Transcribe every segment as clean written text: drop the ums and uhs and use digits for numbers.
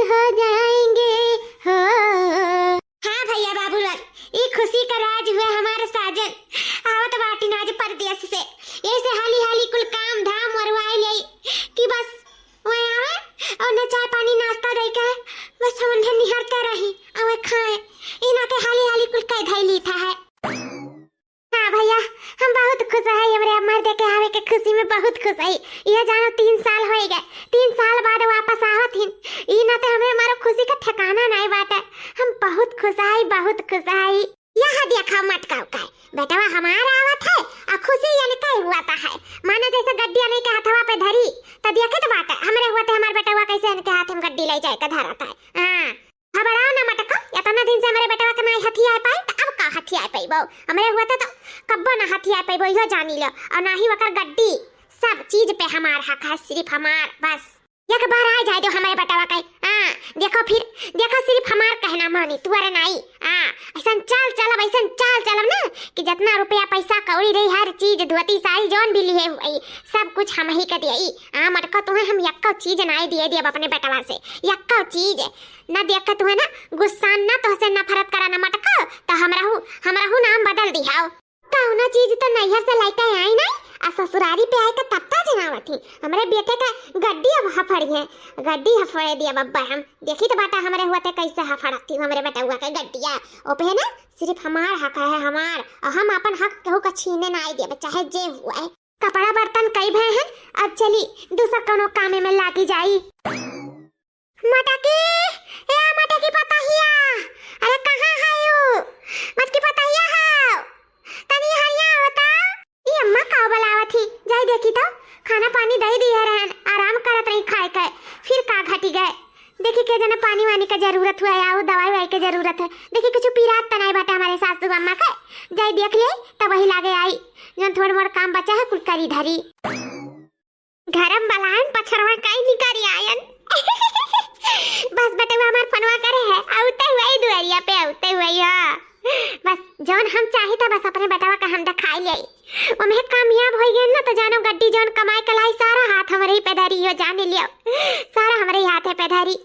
हो जाएंगे हो। हाँ भैया बाबू लाल, ये खुशी का राज हुआ हमारे साजन आवत बाटी नाज परदेश से। ऐसे हाली हाली कुल काम धाम मरवाए ले कि बस वह आवे और न चाय पानी नाश्ता दे के बस हम उन्हें निहारते रही और खाए। इना के हाली हाली कुल कह धैली था है। हाँ भैया, हम बहुत खुश है। हमरे अमर दे के आवे के खुशी में बहुत खुश है। ये जानो 3 साल हो गए, 3 साल बाद वापस आवत हिन। ई ना ते हमें हमारा खुशी का ठिकाना नहीं बाटे। हम बहुत खुश है, बहुत खुश है। यहाँ देखा मटका का बेटवा हमारा आवत है और खुशी यानी कई हुआ था है। माने जैसे गड्डिया नहीं के हाथवा पे धरी तो देखे तो बात है हमरे हुआ थे हमारे बेटवा कैसे इनके हाथ में गड्डी ले जाए का धरा था। हां खबराओ ना मटका, इतना दिन से हमारे बेटवा के नहीं हथी आए पाई तो अब का हथी आए पाइबो। हमरे हुआ था तो कब्बो ना हथी आए पाइबो, यो जानी लो। और ना ही वकर गड्डी सब चीज पे हमार हक है, सिर्फ हमार बस। एक बार आ जाए दो हमारे बेटवा का। हां देखो फिर देखो, सिर्फ हमार कहना मानी तू अरे नहीं। हां ऐसा चाल चलब, ऐसा चाल चलब ना कि जितना रुपया पैसा कौड़ी रही हर चीज धोती साड़ी जोन भी लिए हुई सब कुछ हम ही कर दिए। हां मटका तुम्हें हम यक्का चीज नहीं दिए दिए अपने बेटवा से, यक्का चीज ना देख के तुम्हें ना गुस्सा ना तो से नफरत करा ना मटका तो हमराहू नाम बदल दिहाओ। कौना चीज तो नैहर से लेके आई नहीं आ ससुरारी पे आए का तत्ता जनावत थी। हमारे बेटे का गड्डी अब हफड़ी है, गड्डी हफड़े दिया बब्बा। हम देखी तो बाटा हमारे हुआ थे कैसे हफड़ती हमारे बेटा हुआ के गड्डिया ओपे है ना। सिर्फ हमार हक है हमार, और हम अपन हक केहू का छीने ना आई दे चाहे जे हुआ है। कपड़ा बर्तन कई भे हैं, अब चली दूसरा कोनो कामे में लागी जाई। मटकी ए मटकी पताहिया, अरे कहां है यू मटकी पताहिया है तनी हरिया होता। ये अम्मा का बुलावा थी जाई देखी तो खाना पानी दे दिया रहन, आराम करत रही खाए के फिर का घटी गए। देखी के जना पानी वानी का जरूरत हुआ या दवाई वाई के जरूरत है। देखी कुछ पीरात तनाई बाटा हमारे सासू अम्मा के जाई देख ले तब वही लागे आई जन थोड़ा मोड़ काम बचा है कुल करी धरी। घरम बलान पछरवा काई निकारी आयन बस बेटे हमार फनवा करे है आउते हुए दुआरिया पे आउते हुए या बस जौन हम चाहे था बस अपने बेटवा का हम दिखाई ले ओमे कामयाब हो गए ना तो जानो गड्डी जौन कमाई कलाई सारा हाथ हमारे ही पे धरी हो जाने लियो सारा हमारे हाथ है पे धरी।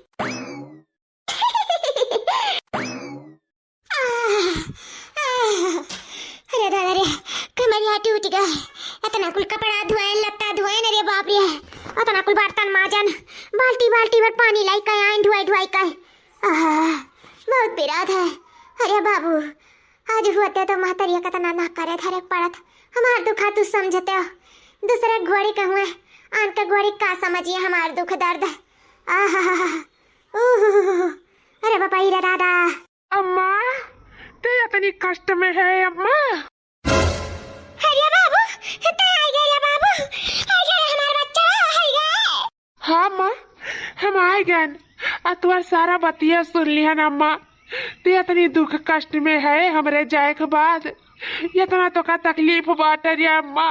अरे दादा रे कमरिया टूट गया। इतना कुल कपड़ा धोए लत्ता धोए रे बाप रे, इतना कुल बर्तन माजन बाल्टी बाल्टी भर पानी लाई का आइन धुआई धुआई का बहुत बिराद है। अरे बाबू आज हुआ तो महतरिया का तना ना करे धरे पड़त हमार दुखा तू समझते हो। दूसरे घोड़ी का हुए आन का घोड़ी का समझिए हमार दुख दर्द। अरे बाबा इरा दादा अम्मा ते इतनी कष्ट में है अम्मा। अरे बाबू ते आ गया रे बाबू, आ गया हमारा बच्चा आ गया। हाँ अम्मा हम आ गए आ तुम्हार सारा बतिया सुन लिया ना अम्मा। ते इतनी दुख कष्ट में है हमरे जाए के बाद इतना तो का तकलीफ बाटे रे अम्मा,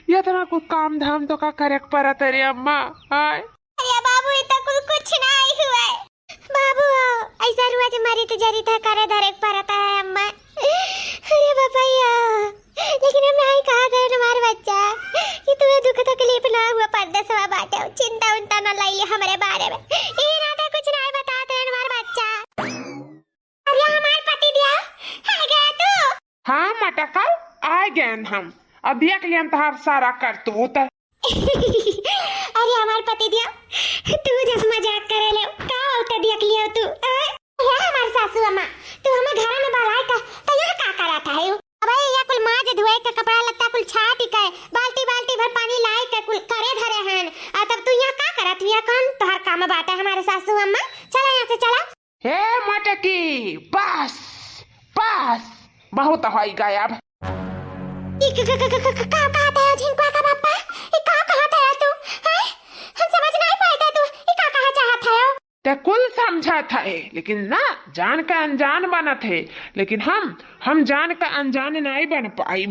इतना कुछ काम धाम तो का करे पड़त रे अम्मा। हाय अरे बाबू इतना कुछ नहीं हुआ बाबू, ऐसा रोज मरी तो जरी था करे धरे पड़ता है अम्मा। अरे बाबा लेकिन हम नहीं कहा गए हमारे बच्चा कि तुम्हें दुख तकलीफ ना हुआ पर्दा सवा बाटे चिंता उनता ना लाई हमारे बारे में ये ना तो कुछ नहीं बताते हमारे बच्चा। अरे हमारे पति दिया है गया तू। हाँ मटका आ गए हम, अब देख लिया तहार सारा करतूत। अरे हमारे पति दिया तू जस मजाक करे ले का होता देख लियो तू। है हमारे सासू अम्मा तू हमें घर में बुलाए का तो यह का कराता है। अबे ये कुल माज धोए का कपड़ा लत्ता कुल छाटी का बाल्टी बाल्टी भर पानी लाए का कुल करे धरे हन आ तब तू यहाँ का करत हुआ कौन तोहर काम बाटा हमारे सासू अम्मा। चला यहाँ से चला। हे मटकी बस बस बहुत हो गया अब। का कहता है झिंकुआ का पापा ये का कहता है तू हैं हम समझ नहीं पाता तू ये का कहा चाहता है। ते कुल समझा था लेकिन ना जान का अनजान बना थे, लेकिन हम जान का अनजान नहीं बन पाई।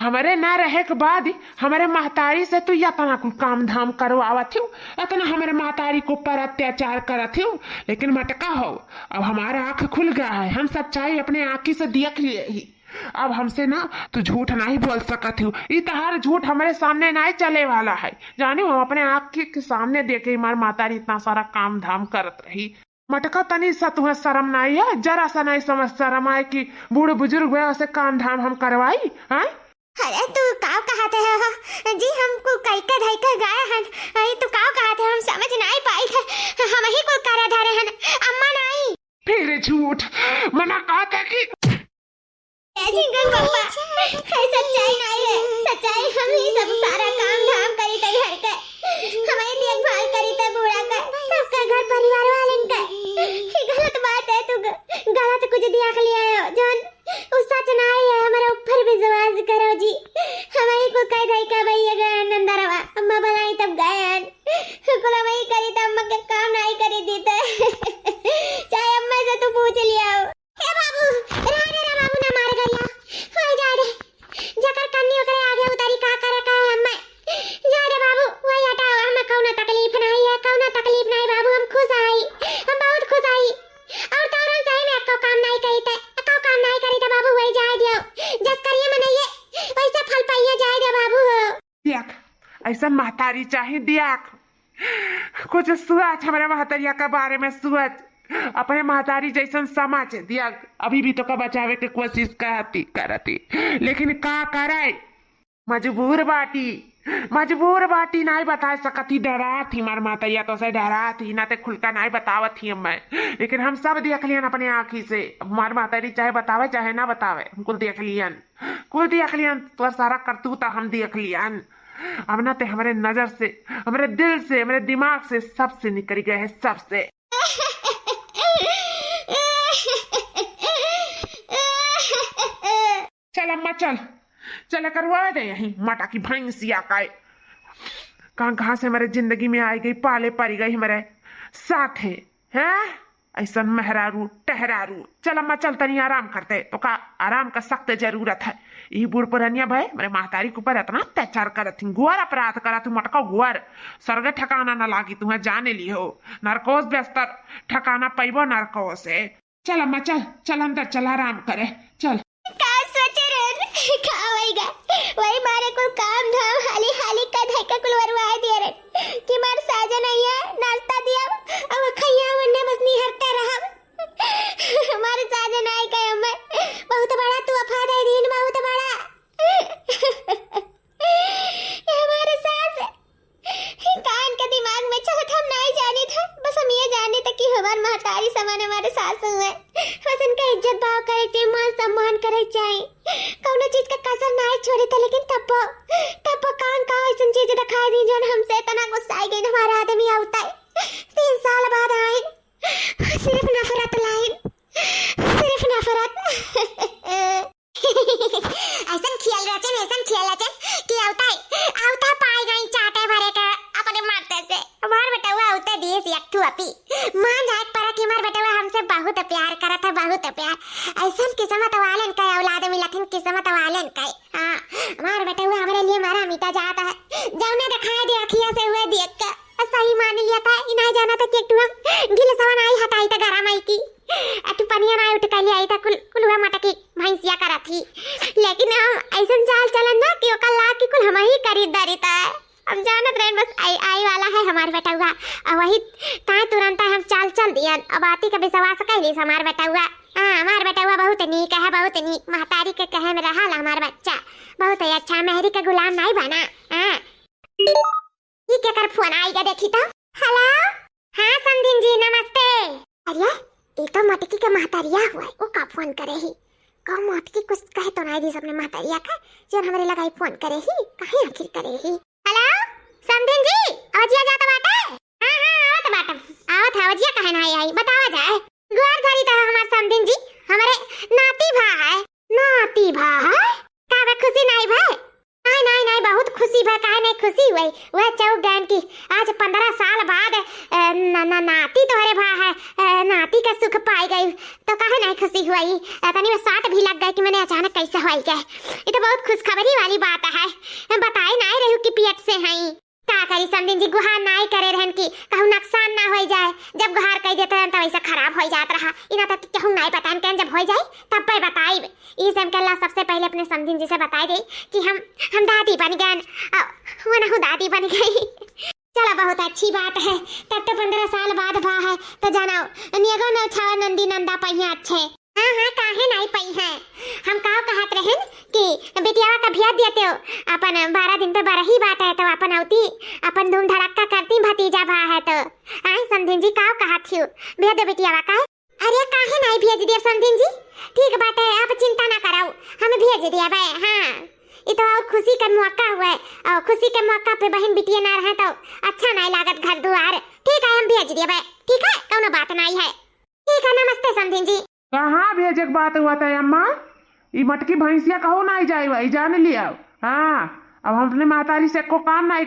हमारे ना रहे के बाद हमारे महतारी से तो इतना कुल काम धाम करवावत थी, इतना हमारे महतारी को पर अत्याचार करत थी। लेकिन मटका हो अब हमारा आँख खुल गया है, हम सच्चाई अपने आँखी से देख लिए ही। अब हमसे ना तू झूठ नहीं बोल सकत हो, इतहार झूठ हमारे सामने नहीं चले वाला है। जाने हम अपने आँख के सामने देखे हमारे मातारी इतना सारा काम धाम करत रही। मटका तनी सा तुम्हें शर्म नहीं है, जरा सा नहीं समझ शर्म आए कि बूढ़े बुजुर्ग हुए ऐसे काम धाम हम करवाई हैं? अरे तू काव कहते हो जी, हमको कई का धई का गाय हन। अरे तू काव कहते हो, हम समझ नहीं पाई थे, हम ही को करे धरे हन, अम्मा नहीं। फिर झूठ मना कहते कि जी गंगा सच्चाई नहीं है, सच्चाई हम ही सब सारा काम धाम करी थे घर का, हमारी देखभाल करी थे बूढ़ा का, सबका घर परिवार वालन का। ये गलत बात है, तू गलत कुछ दिया के लिए हो जान, उस सच नहीं है, हमारे ऊपर विश्वास करो जी। हमारी को कह दई का भैया गए नंदरवा, अम्मा बनाई तब गए कुल वही करी तब अम्मा के काम नहीं करी दी थे। चाहे अम्मा से तू पूछ लिया हो। हे बाबू राणे रा बाबू ना मार गया होय जा रे, जकर कन्नी ओकरे आगे उतारी का करे का अम्मा जा रे बाबू, वही हटाओ, हमें कौनो तकलीफ नहीं है, कौनो तकलीफ नहीं बाबू, हम खुश आई, हम बहुत खुश आई। और तोरण सही में को काम नहीं करी थे, को काम नहीं करी थे बाबू, वही जाए दियो, जस करिए मनइए वैसे फल पाइए जाए दे बाबू। दियाक ऐसा महतारी चाहिए, दियाक कुछ सोच हमारे महतारिया के बारे में सोच, अपने महतारी जैसन समाज दिया। अभी भी तो का बचावे के कोशिश करती लेकिन का करे, मजबूर बाटी नहीं बता सकती, डरा थी मार मातैया तो से डरा थी ना, ते खुलका नहीं बतावत थी मैं, लेकिन हम सब देख लियन अपने आँखी से। मार मातारी चाहे बतावे चाहे ना बतावे, हम कुल देख लियन तो सारा करतूत हम देख लियन। अब ना ते हमारे नजर से, हमारे दिल से, हमारे दिमाग से सबसे निकल गए हैं, सबसे। चल अम्मा चल करवा दे यहीं माता की भैंसिया का, कहाँ से हमारे जिंदगी में आई गई, पाले पड़ गई हमारे साथ है ऐसा मेहरारू टहरारू। चल अम्मा चल तनी आराम करते, तो का आराम का सख्त जरूरत है। यही बूढ़ पुरानिया भाई मेरे महतारी के ऊपर इतना अत्याचार करत थी, गुआर अपराध करा तू मटका गुआर, स्वर्ग ठिकाना न लागी, तुम्हें जाने ली हो, नरकोस बेस्तर ठिकाना पैबो नरकोस से। चल अम्मा चल अंदर चल आराम करे चल। वही मारे को काम धाम हाली का धक्का कुल वरवा दिया रे कि मार साजन आया नाश्ता दिया, अब खैया वन्ने बस नहीं हरते रहा। हमारे साजन आए का अम्मा बहुत बड़ा तू वफा दे दिन, बहुत बड़ा। हमारे सास कान के दिमाग में चलत हम नहीं जाने था, बस हम ये जाने थे कि हमारे महतारी समान हमारे सास हुए, बस उनका इज्जत भाव करे थे, मान सम्मान करे चाहे, कौनो चीज का कसर नहीं छोड़े थे। लेकिन तब कान का ऐसी चीज दिखाई दी जो हमसे इतना गुस्सा आई गई, हमारा आदमी आवता है 3 साल बाद आए, सिर्फ नफरत लाइन, सिर्फ नफरत। ऐसा खेल रचन कि आवता पाई गई चाटे भरे का अपने मारते से, मार बेटवा आवता दिए सियक्थु अपी मान जाए पर कि मार बेटवा हमसे बहुत प्यार करत है, बहुत प्यार। ऐसा किस्मत वालन का औलाद मिलथिन, किस्मत वालन का। हां मार बेटवा हमारे लिए मारा मिटा जाता है, जौने दिखाई दे अखियां से हुए देख के सही मान लिया था, इना जाना था कि एकटू ढिल सवन आई हटाई त गरम आई की अटू पनिया ना उठ के आई था, कुलवा मटकी भैंसिया करा थी। लेकिन हम ऐसा चाल चलन ना कि ओका ला की कुल हम ही खरीदारी था, हम जानत रहे बस आई वाला है हमार बेटा हुआ, और वही ता तुरंत हम चल दियन। अब आती का विश्वास कैली हमार बेटा हुआ। हां हमार बेटा हुआ बहुत नीक है, बहुत नीक, महतारी के कहे में रहा हमार बच्चा बहुत ही अच्छा, मेहरी का गुलाम नहीं बना। हां ये क्या कर फोन आएगा देखी तो। हेलो हां समधिन जी नमस्ते। अरे ये तो मटकी का महतारिया हुआ है, वो का फोन करे ही का मटकी कुछ कहे तो नहीं दी सबने महतारिया का, जो हमरे लगाई फोन करे ही काहे आखिर करे ही। हेलो समधिन जी आवाजिया जाता बाटा। हां आवत बाटा आवत आवाजिया काहे नहीं आई बतावा जाए। गुआर धरी तो हमार समधिन जी हमारे नाती भा है का बे खुशी नहीं भाई। नहीं बहुत खुशी भाई, काहे नहीं खुशी हुई, वह चौक गैन की आज 15 साल बाद नाती तोहरे भा है, नाती का सुख पाई गई तो काहे नहीं खुशी हुई। तनी में 60 भी लग गए कि मैंने अचानक कैसे हुई गए, ये तो बहुत खुशखबरी वाली बात है। बताए नहीं रहू कि पियट से हैं का करी समझिन जी, गुहार नहीं करे रहन की कहूं नुकसान ना हो जाए, जब गुहार कह देते हैं तो वैसे खराब हो जात रहा, इना तक कहूं नहीं बतान के जब हो जाए तब पे बताई। ई सब के अल्लाह सबसे पहले अपने समझिन जी से बताई दे कि हम दादी बन गए, वो ना दादी बन गई। चलो बहुत अच्छी बात है। तब तो 15 साल बाद भा है तो जाना नियगो न छावा नंदी नंदा पहिया अच्छे। हाँ हाँ काहे नहीं पई है। हम काव कहत रहन कि बेटियावा का भिया दियते हो अपन 12 दिन पे बरही बात है तो अपन औती अपन धूम धड़क्का करती भतीजा भा है तो आए समधिन जी काव कहत थियो भिया दे बेटियावा का। अरे काहे नहीं भेज दिया समधिन जी, ठीक बात है आप चिंता ना कराओ हम भेज दिया भाई। हाँ ये तो और खुशी का मौका हुआ है और खुशी के मौका पे बहन बिटिया ना रहे तो अच्छा नहीं लागत घर द्वार। ठीक है हम भेज दिया भाई, ठीक है कौनो बात नहीं है। ठीक है नमस्ते समधिन जी। कहाँ भेजे के बात हुआ था अम्मा, ये मटकी भैंसिया कहो नहीं जाई भाई जान लिया। हाँ अब हम अपने मातारी से को काम नहीं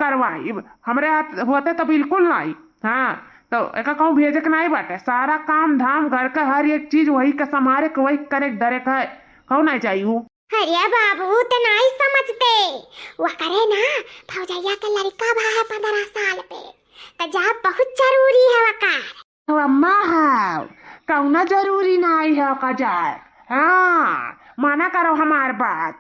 करवाई, हमरे हाथ होते तो बिल्कुल नहीं। हाँ तो एक कहूँ भेजे के नहीं बाटे, सारा काम धाम घर का हर एक चीज वही का संभारे के वही करे डरे का कहूँ नहीं चाहिए। अरे बाबू तो नहीं समझते वो करे ना भौजैया का लड़का भा है 15 साल पे तो जा बहुत जरूरी है वकार। तो अम्मा है कौना जरूरी नहीं है का जाए। हाँ माना करो हमार बात,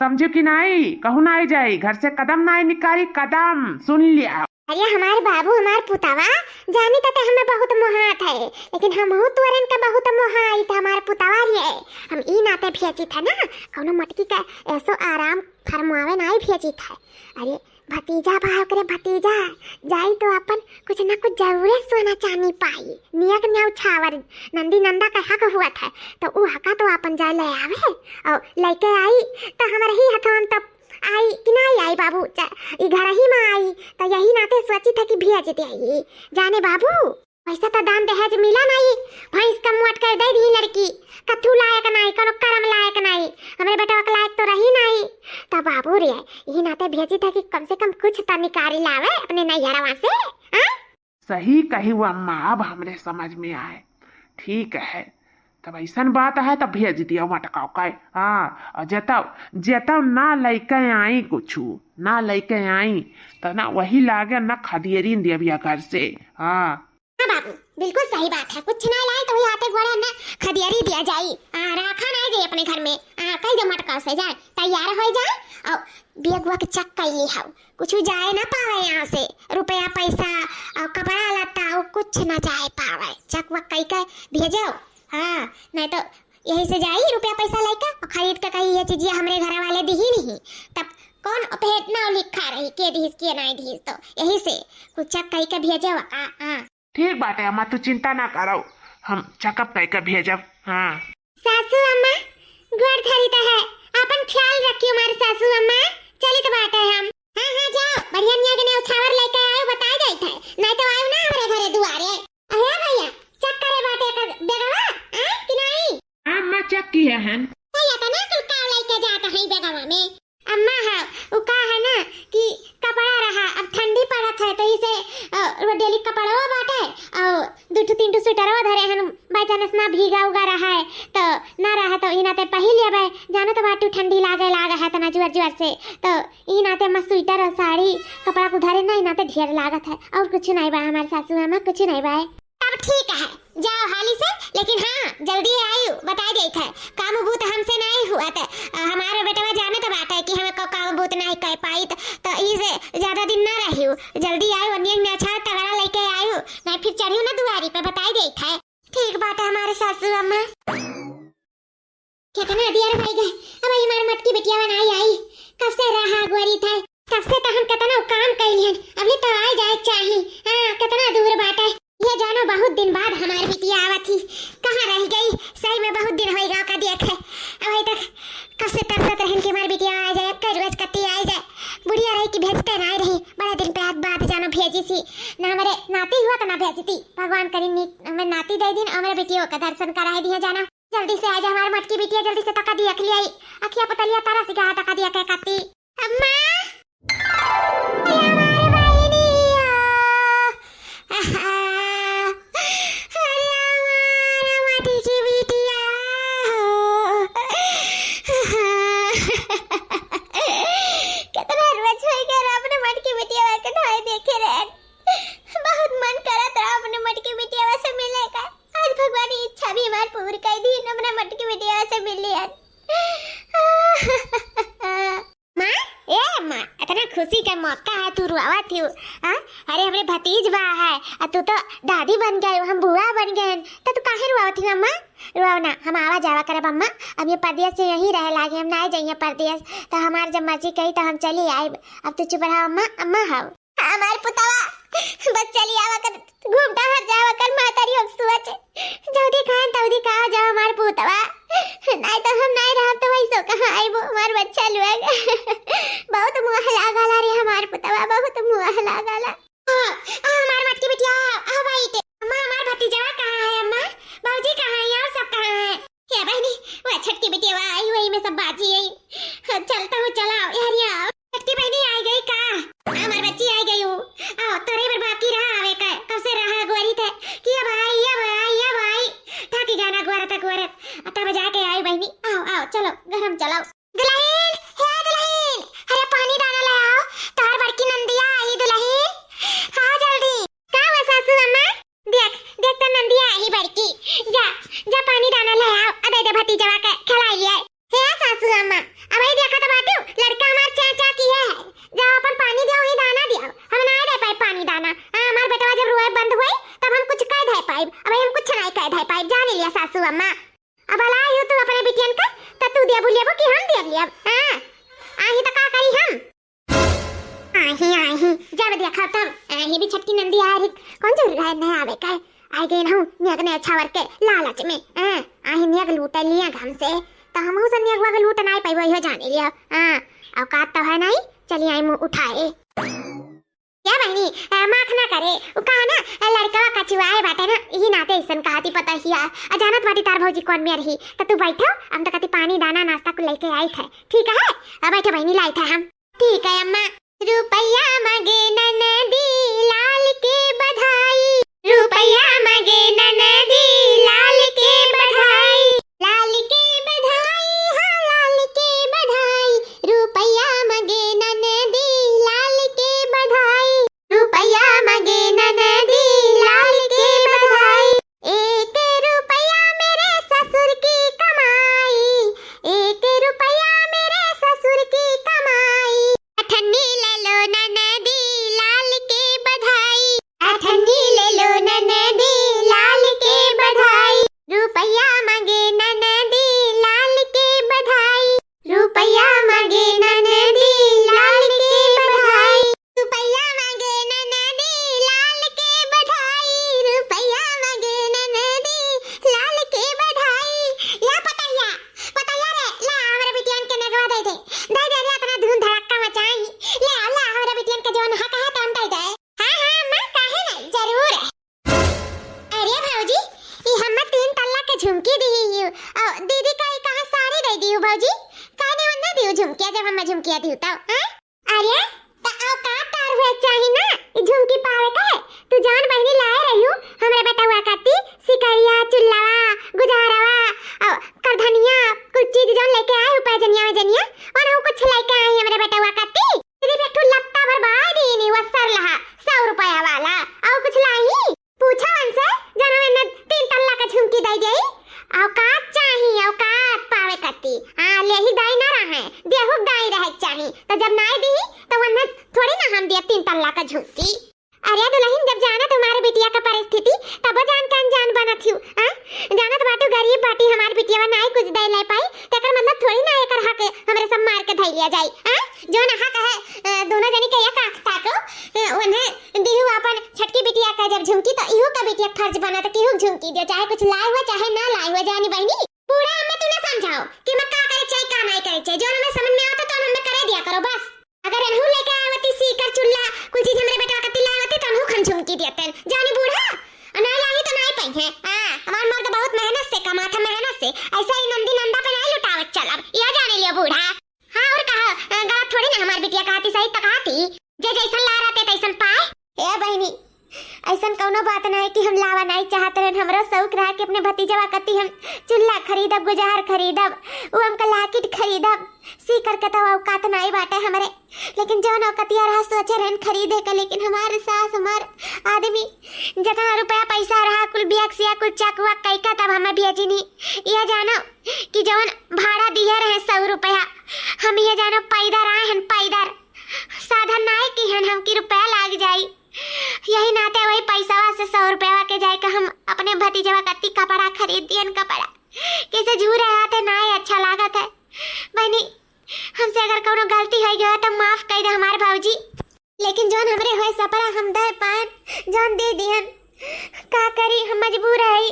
समझो कि नहीं कहूँ नहीं जाई घर से कदम नहीं निकाली कदम सुन लिया। अरे हमारे बाबू हमार पुतावा जाने तो हमें बहुत मोहात है लेकिन हम तुरंत का बहुत मोहाई था हमारे पुतावा रे हम ई नाते भेजी था ना कौनो मटकी का ऐसो आराम फरमावे नहीं भेजी था। अरे भतीजा भाव करे भतीजा जाई तो अपन कुछ ना कुछ जरूर सोना चांदी पाई नियक न्याउ छावर नंदी नंदा का हक हुआ था तो वो हका तो अपन जा ले आवे और लेके आई तो हमारे ही हथवन तब आई कि नहीं आई बाबू घर ही में आई तो यही नाते सोची था कि भेज दे आई जाने बाबू पैसा तो दान दहेज मिला नहीं भैंस का मुआट कर दे दी लड़की कथू लायक नहीं कोनो करम लायक नहीं हमारे बेटा का लायक तो रही नहीं तो बाबू रे यही नाते भेजी था कि कम से कम कुछ तो निकाली लावे अपने नैहरवा से। सही कही हुआ अम्मा अब हमरे समझ में आए। ठीक है तब ऐसा बात है तब भेज दिया मटकाओ का। हाँ और जेता ना लेके आई कुछ ना लेके आई तो ना वही लागे ना खदियरी दिया घर से। हाँ बाबू बिल्कुल सही बात है कुछ ना लाए तो आते गोड़े ना खदियरी दिया जाई रखा नहीं जाए अपने घर में कई दो मटकाओ से जाए तैयार हो जाए और बेगुआ के चक कैली हाउ कुछ जाए ना पावे यहाँ से रुपया पैसा और कपड़ा लत्ता कुछ ना जाए पावे चक वक कई के भेजो। हाँ नहीं तो यही से जाई रुपया पैसा लेकर और खरीद के कही ये चीज हमरे घर वाले दी ही नहीं तब कौन भेट ना लिखा रही के दीस के नहीं दीस तो यही से कुछ चक कही के भेजो। हाँ ठीक बात है अम्मा तू चिंता ना करो हम चकअप कह के भेजब। हाँ सासू अम्मा गोड़ धरी तो है अपन ख्याल रखियो हमारे सासू अम्मा चलित बात है हम। हाँ हाँ जाओ बढ़िया निया के उछावर लेके आयो बता जाई थे नहीं तो आयो ना हमारे घरे दुआरे। अरे भैया चेक करे बाटे का बेगवा कि नहीं। अम्मा चेक किया है भैया का ना कुल का लेके जाता है बेगवा में अम्मा है वो का है ना कि कपड़ा रहा अब ठंडी पड़त है तो इसे वो डेली कपड़ा बाटे और 2-3 स्वेटर धरे हैं बाई चांस ना भीगा उगा रहा है तो ना रहा तो ई नाते पहन लिया भाई जानो तो बाटू ठंडी लागे है तो ना जुआर से तो ई नाते मस्त स्वेटर और साड़ी कपड़ा को धरे ना ई नाते ढेर लागत है और कुछ नहीं बा हमारे सासू मामा कुछ नहीं बा। अब ठीक है जाओ हाली से लेकिन हाँ जल्दी आयु बता दे थे काम बूत हमसे नहीं हुआ था हमारे बेटा जाने तो बात है कि हमें काम बूत नहीं कर पाई तो इसे ज्यादा दिन ना रही जल्दी आयु में अच्छा तगड़ा लेके आयु नहीं फिर चढ़ी ना दुआरी पे बता दे थे। ठीक बात है हमारे सासू अम्मा कितना देर हो गए अब हमारे मटकी बिटिया बनाई आई कब से रहा गोरी था कब से तो हम कितना काम कैलियन अभी तो आ जाए चाहिए। हाँ कितना दूर बात है ये जानो बहुत दिन बाद हमारी बिटिया आवा थी कहाँ रह गई सही में बहुत दिन हो गया का देखे अभी तक कब से तरसत रहन की हमारी बिटिया आ जाए कर रोज कत्ती आ जाए बुढ़िया रही कि भेजते नहीं रही बड़ा दिन पे बात जानो भेजी सी ना हमारे नाती हुआ तो ना भेजती भगवान करी हमें नाती दे दिन और मेरे बिटियों का दर्शन करा दिया जाना जल्दी से आ जा हमारी मटकी बिटिया जल्दी से तका दिया खिलाई अखिया पतलिया तारा सिगा तका दिया कह कत्ती अम्मा खुशी का मौका है तू रुआवा थी हाँ अरे हमरे भतीजवा है और तू तो दादी बन गए, हम बुआ बन गए, तो तू काहे रुआवत थी अम्मा? रुआव ना, हम आवा जावा करब अम्मा। अब ये परदेश से यहीं रहे लागे, हम ना जाइए परदेश, तो हमार जब मर्जी कही तो हम चली आए। अब तू चुप रहा अम्मा, अम्मा हाउ हमार पुतवा बस चली आवा कर, घूमता हर जावा कर मातारी अब सोच जल्दी खान तौदी कहा जाओ हमार पुतवा, नहीं तो हम नहीं रह तो वही सो कहां आई वो हमार बच्चा लोग बहुत मुंह लागला रे हमार पुतवा, बहुत मुंह लागला। हमार मटकी बिटिया आ भाई के अम्मा, हमार भतीजा कहां है अम्मा? बाबूजी कहां है? और सब कहां है? या बहनी वो छटकी बिटिया आई, वही में सब बाजी आई। चलता हूं, चलाओ यार, या छटकी बहनी आई गई का? हमार बच्ची आई गई हूं। आओ तोरे पर बाकी रहा आवे का, कब से रहा गोरी थे कि अब आई, अब आई, अब आई, थाकी गाना गोरत तब जाके आई बहनी। आओ आओ चलो गरम चलाओ। दुल्हन हे दुल्हन, अरे पानी डाला ले आओ, तार बड़की नंदिया आई दुल्हन, हाँ जल्दी। का हुआ सासू अम्मा? देख देख तो नंदिया आई बड़की, जा जा पानी डाला ले आओ, अदे दे भतीजवा के खिलाई लिया। हे सासू अम्मा, अब आई देखा तो बाटू लड़का हमार चाचा की है, जाओ अपन पानी दियो, ही दाना दियो, हम ना दे पाए पानी दाना। हमार बेटवा जब रोए बंद हुई तब हम कुछ कह दे पाए, अब हम कुछ नहीं कह दे पाए, जान लिया सासू अम्मा। अब अलाई हो तू अपने बिटियन का, त तू दे बोलिए कि हम दे लिया। हां आही त का करी हम? आही जब देखा तब आही भी छटकी नंदी आ रही, कौन चल रहा है नहीं आवे का? आई गई हूं नियग ने अच्छा वर के लालच में, आही नियग लूट लिया घम से, तो हम से नियग वग लूट नहीं पाई, वही जाने लिया। औकात तो है नहीं, चलिए आई मुंह उठाए। क्या बहनी माख ना करे, उ कहा ना लड़का कचुआ है बाटे ना, यही नाते ऐसन कहती पता ही आ अजानत बाटी तार भौजी कौन में रही, तो तू बैठो, हम तो कहती पानी दाना नाश्ता को लेके आई थे, ठीक है? अब बैठो बहनी, लाई थे हम। ठीक है अम्मा। रुपया मगे ननदी लाल के बधाई, रुपया मगे ननदी लाल के बधाई, लाल के बधाई, हाँ लाल के बधाई, रुपया मगे ननदी लाल के बधाई, रुपया मगे ननदी लाल के बधाई, एक रुपया मेरे ससुर की कमाई, एक रुपया मेरे ससुर की कमाई, अठन्नी ले लो ननदी लाल के बधाई, अठन्नी ले लो ननदी लाल के बधाई, रुपया मगे ननदी लाल के बधाई, रुपया मगे ननदी लाल के बधाई, रुपया मगे ननदी लाल के बधाई, रुपया मगे ननदी लाल के बधाई। या पतैया पतैया रे, ला हमारे बिटियन के नगवा दे दे रे, अपना धूम धड़क्का मचाई, ले ला हमारे बिटियन के जोन हक है तन दे दे। हां हां अम्मा काहे नहीं, जरूर। अरे भौजी ई हम 3 तल्ला के झुमकी दी ही, और दीदी का कहां साड़ी दे दी भौजी, काहे नहीं दी झुमकिया जब हम झुमकिया दी तो? हां अरे तो आओ का तार हुए चाहिए ना झुमकी पावे का है, तू जान बहनी लाए रही हूं हमरे बेटा हुआ करती सिकरिया चुल्लावा गुजारावा और करधनिया कुछ चीज जान लेके आए ऊपर जनिया में जनिया, और हम कुछ लेके आई हमरे बेटा हुआ करती, दीदी बेटू लत्ता बर्बाद ही नहीं वस्तर लहा 100 रुपया वाला, और कुछ लाई पूछा उनसे जन मैंने 3 तल्ला का झुमकी दे गई, औकात चाहिए औकात पावे करती। हां ले ही दाई ना रहे, देहु दाई रहे चाहिए, तो जब नाई दी तो वने थोड़ी ना हम दिया 3 तल्ला का झुमकी। अरे दुल्हन जब जाना तुम्हारे बिटिया का परिस्थिति तब जान के अनजान बनत हूं, हां जानत बाटू गरीब बाटी हमार बिटिया नाई कुछ दे ले पाई, तेकर मतलब थोड़ी ना एकर हक हमरे सब मार के धइ लिया जाई। हां जो ना हक है दोनों जनी के एक आंख ताको, उन्हें दिहु अपन छटकी बिटिया का जब झुमकी तो इहो का बिटिया फर्ज बना तो केहू झुमकी दे, चाहे कुछ लाई हुआ चाहे ना लाई हुआ, जानी बहनी पूरा हमें तू ना समझाओ कि मैं का करे चाहे का नहीं करे चाहे, जो हमें समझ में आता तो हमें करे दिया करो बस। अगर अनहु लेके आवती सीकर चुल्ला कुछ चीज हमरे बेटा का तिलावती तो अनहु खन झुमकी देते, जानी बूढ़ा ना लाई तो नहीं पई है। हां हमार मर्द बहुत मेहनत से कमाता, मेहनत से, ऐसा ही नंदी नंदा पे नहीं लुटावत चलब, यह जाने लियो बूढ़ा। हां और कहा गलत थोड़ी ना हमार बिटिया कहती सही तकाती, जे जैसन ला रहते तैसन पाए। ए बहनी ऐसन कौनो बात नहीं कि हम लावा नहीं चाहते रहे, हमरो शौक रहा कि अपने भतीजवा कती हम चुल्ला खरीदब गुजार खरीदब, वो हमका लाकिट खरीदब, सी करके तो औकात नहीं बाटे हमरे, लेकिन जो नौकतिया रहा सोचे रहन खरीदे का, लेकिन हमारे सास हमार आदमी जितना रुपया पैसा रहा कुल बियक्सिया कुल चकवा कैका तब हमें बेची नहीं। यह जानो कि जवन भाड़ा दिया रहे 100 रुपया, हम ये जानो पैदर आए हन, पैदर साधन नहीं कि हन हम की रुपया लाग जाई, भतीजवा कत्ती कपड़ा खरीद दियन कपड़ा कैसे झूरे आते ना अच्छा लागत है। बहनी हमसे अगर कोनो गलती हो गया तो माफ कर दे हमारे भाऊजी, लेकिन जोन हमरे होए सपरा हम दे पान जोन दे दियन का करी, हम मजबूर है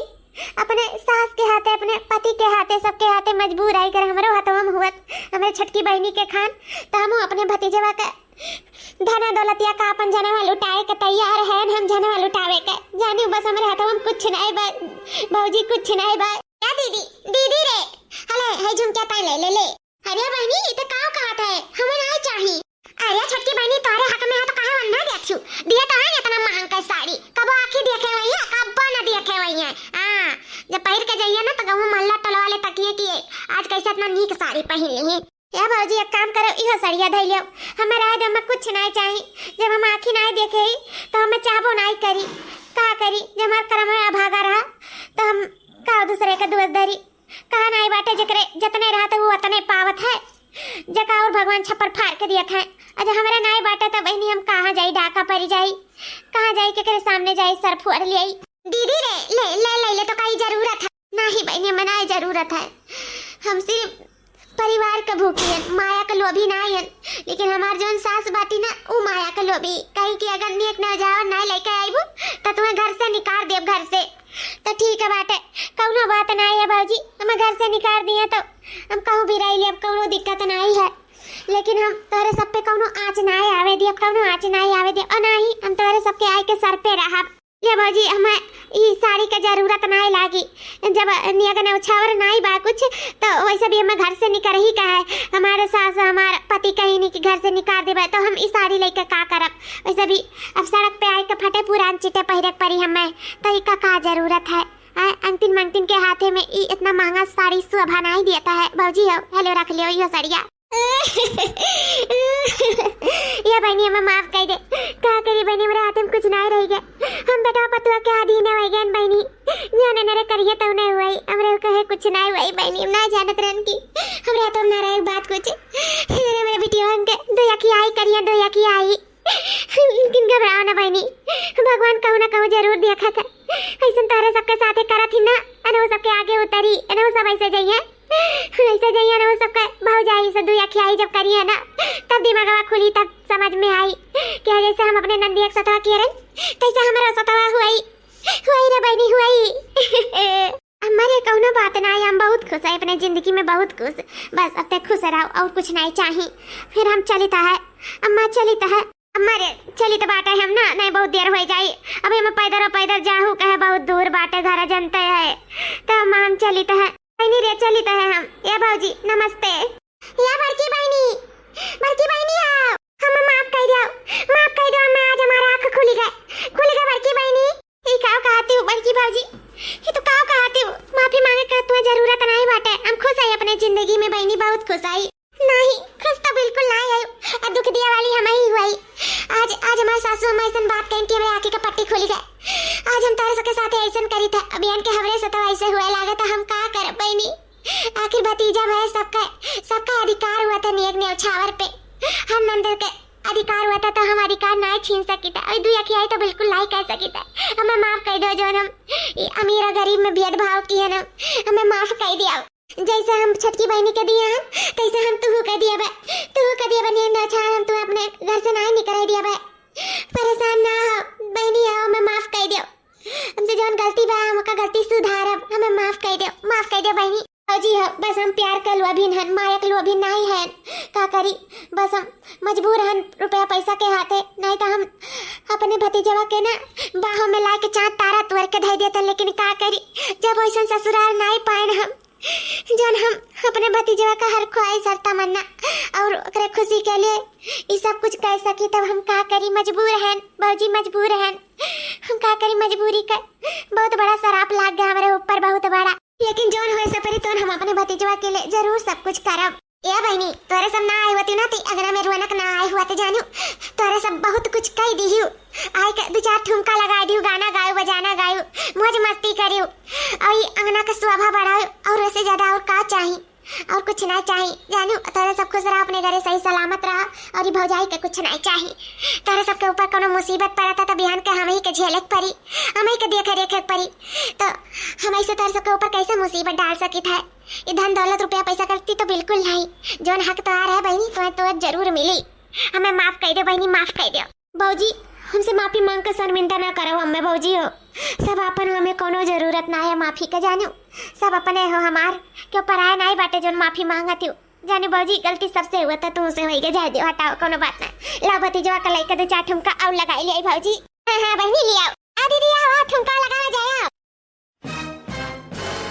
अपने सास के हाथे अपने पति के हाथे सबके हाथे मजबूर आई कर हमरो हाथों में हुआ हमारे छटकी बहनी के खान तो हम अपने भतीजवा का धना दौलतिया का अपन जनवा लुटाए के तैयार है, हम जनवा लुटावे के जानी बस हमारे हाथों में कुछ नहीं बा भौजी कुछ नहीं बा। क्या दीदी दीदी रे हले है झुम क्या ताई ले ले अरे बहनी इते काव कहत है हमें नहीं चाहिए। अरे छटकी बहनी तोरे हक में है तो कहां ना देखियो दिया तो है इतना महंगा का साड़ी कब आखी देखे वही है कब ना देखे वही है। हां जब पहिर के जाइए ना तो गहू मल्ला टलवाले तकिए की आज कैसे इतना नीक साड़ी पहन ली है। या भाजी एक काम करो इहो सड़िया धइ लियो हमरा आज हम कुछ नहीं चाहिए, जब हम आखी नहीं देखे तो हम चाहबो नहीं करी का करी जब हमार कर्म में अभागा रहा तो हम का दूसरे का दोष धरी कहा नहीं बाटे जकरे जितने रहते वो उतने पावत है जका और भगवान छप्पर फाड़ के दिया है। अच्छा हमारा नहीं बाटे तो बहनी हम कहाँ जाई डाका परी जाई कहाँ जाई के करे सामने जाई सर फुअर ले आई दीदी रे ले ले ले ले तो कहीं जरूरत है नहीं बहनी मनाए जरूरत है, हम सिर्फ परिवार का भूखी है माया का लोभी नहीं है, लेकिन हमार जोन सास बाटी ना वो माया का लोभी कहीं कि अगर नेक न जाओ ना लेके आईबू तो तुम्हें घर से निकाल देव घर से तो ठीक है बाटे कौनो बात नहीं है भाजी हमें घर से निकाल दिया तो हम कहूँ भी रही अब कौनो दिक्कत नहीं है, लेकिन हम तोरे सब पे कौनो आँच नहीं आवे दिए कौनो आँच नहीं आवे दिए और नहीं हम तोरे सबके आय के सर पे रहा ले भाजी हमें ये साड़ी का जरूरत नहीं लागी जब नियगन उछावर नहीं बा कुछ तो वैसे भी हमें घर से निकल ही का है हमारे सास हमारे पति कहीं नहीं कि घर से निकाल देबे तो हम इस साड़ी लेके का करब, वैसे भी अब सड़क पे आए के फटे पुरान चिटे पहिरक परी हमें तो इसका का जरूरत है। अंतिम मंगतिन के हाथे में ये इतना महंगा साड़ी शोभा नहीं देता है भाजी हेलो रख लियो ये साड़िया ये बहनी हमें माफ कर दे क्या करी बहनी मेरे हाथ में कुछ नहीं रह गया हम बेटा पतुआ के आदि ने वही गन बहनी जाने नरे करिए तो नहीं हुई हमरे कहे कुछ नहीं हुई बहनी ना जानत रहन की हमरे हाथ में ना रहे बात कुछ मेरे बेटियों के दो यकी आई करिए दो यकी आई लेकिन घबराओ ना बहनी भगवान कहूँ ना कहूँ जरूर देखा था ऐसा तारे सबके साथे करा थी ना अनु सबके आगे उतरी अनु सब ऐसे जाइए ऐसे जाइए ना वो सबका भाव जाई से दुया खियाई जब करी है ना तब दिमागवा खुली तब समझ में आई कि जैसे हम अपने नंदी एक सतवा किए रहे तैसे हमारा सतवा हुई रे बहनी हुई हमारे कौनो बात ना आई हम बहुत खुश है अपने जिंदगी में बहुत खुश बस अब तक खुश रहो और कुछ नहीं चाहिए फिर हम चलिता है अम्मा चलिता है हमारे चली तो बाटे हम ना नहीं बहुत देर हो जाई अभी हम पैदल जाहू कहे बहुत दूर बाटे घर जनते है तो हम चलिता है बहनी रे चलिता है हम या भाजी नमस्ते या बड़की बहनी आओ हम माफ कर दो मैं आज हमारा आंख खुली गए बड़की बहनी ये काव कहती हूँ बड़की भाजी ये तो काव कहती हूँ माफी मांगे का तुम्हें जरूरत नहीं बाटे हम खुश है अपने जिंदगी में बहनी बहुत खुश आई नहीं खुश तो बिल्कुल नहीं आई दुख दिया वाली हम ही हुई आज हमारे सासू अम्मा ऐसा बात कहीं कि हमारे आंखें का पट्टी खुली गए आज हम तारे सबके साथ ऐसा करी था अभियान के हमरे सता ऐसे हुए लगा था हम का कर बहनी आखिर भतीजा भाई सबका अधिकार हुआ था नेक न्यौछावर पे हम नंदर के अधिकार हुआ था तो हम अधिकार नहीं छीन सकी था और दुया की आई तो बिल्कुल नहीं कह सकी था हमें माफ कर दो जो हम अमीर और गरीब में भेदभाव किए ना हमें माफ कर दिया जैसे हम छटकी बहनी के दिए हम तैसे हम तुहू कर दिया बनी हम तू अपने घर से नहीं निकल दिया भाई परेशान ना हो बहनी आओ मैं माफ कर दो हमसे जो गलती बा हमका गलती सुधारब हमें माफ कर दो बहनी जी हो बस हम प्यार कर लो अभी माया के लो अभी नहीं है का करी बस हम मजबूर हैं रुपया पैसा के हाथे नहीं तो हम अपने भतीजवा के ना बाहों में ला के चाँद तारा तोड़ के धै देते लेकिन का करी जब वैसा ससुराल नहीं पाए हम जन हम अपने भतीजवा का हर ख्वाहिश हर तमन्ना और खुशी के लिए ये सब कुछ कर सकी तब हम का करी मजबूर हैं बाबूजी मजबूर हैं हम का करी मजबूरी का बहुत बड़ा शराप लाग गया हमारे ऊपर बहुत बड़ा लेकिन जोन होए सपरी तो हम अपने भतीजवा के लिए जरूर सब कुछ करब या बहनी तोरे सब ना आई होती ना ती अगर मैं रोनक ना आई हुआ तो जानू तोरे सब बहुत कुछ कह दी हूँ आई का 2-4 ठुमका लगा दी गाना गायू बजाना गायू मौज मस्ती करियो और ये अंगना का शोभा बढ़ाओ और वैसे ज्यादा और का चाहिए और कुछ नहीं चाहिए जानू। तोरे सब खुश रहा, अपने घरे सही सलामत रहा, और ये भौजाई के कुछ नहीं चाहिए। तोरे सबके ऊपर कोनो मुसीबत पड़ा था तो बिहान के हमें ही के झेलक पड़ी, हमें ही के देखे रेखे पड़ी, तो हम ऐसे तोरे सबके ऊपर कैसे मुसीबत डाल सकी था। ये धन दौलत रुपया पैसा करती तो बिल्कुल नहीं। जोन हक तो आ रहा है बहनी तो जरूर मिली। हमें माफ कर दो बहनी, माफ कर दो। भौजी हमसे माफी मांग कर शर्मिंदा ना करो हमें भौजी हो। सब अपन हमें कोनो जरूरत ना है माफी का जानू। सब अपने हो हमार क्यों पराया नहीं बाटे जोन माफी मांगती हो जानू। भौजी गलती सबसे हुआ था, तुमसे होई के जा दे, हटाओ कोनो बात ना। ला भतीजवा का लइका दो चार ठुमका और लगाई ले भौजी। हाँ हाँ बहनी